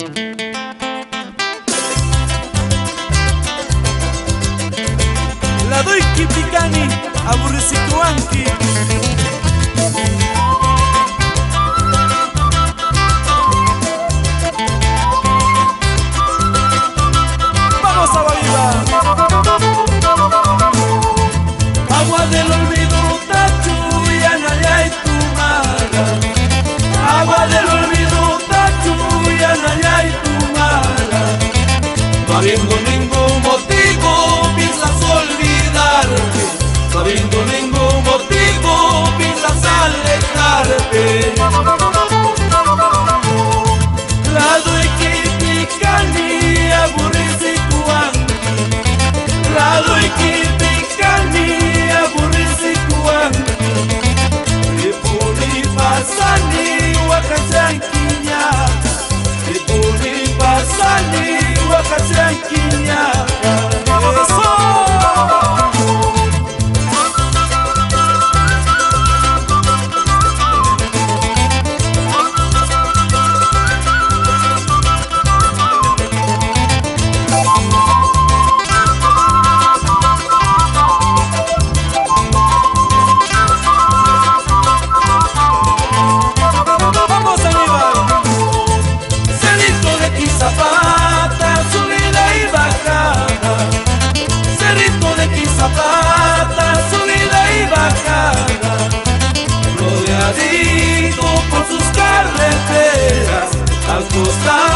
La doy Kipicani, Aburricituanqui. Vamos a bailar. Agua del olvido, tachu y anaya y tumara. Agua del olvido, tachu y anaya y tumara. No habiendo ningún motivo, piensas olvidarte. No habiendo ningún motivo, piensas alejarte. La doy Kipicani, Aburricituanqui. La doy Kipicani, Aburricituanqui. Ipuni pasani, Huacachanquiñaca. Ipuni pasani, Huacachanquiñaca. ¡Eso! Zapata, subida y bajada, cerrito de Quizapata, subida y bajada, rodeadito por sus carreteras, al costado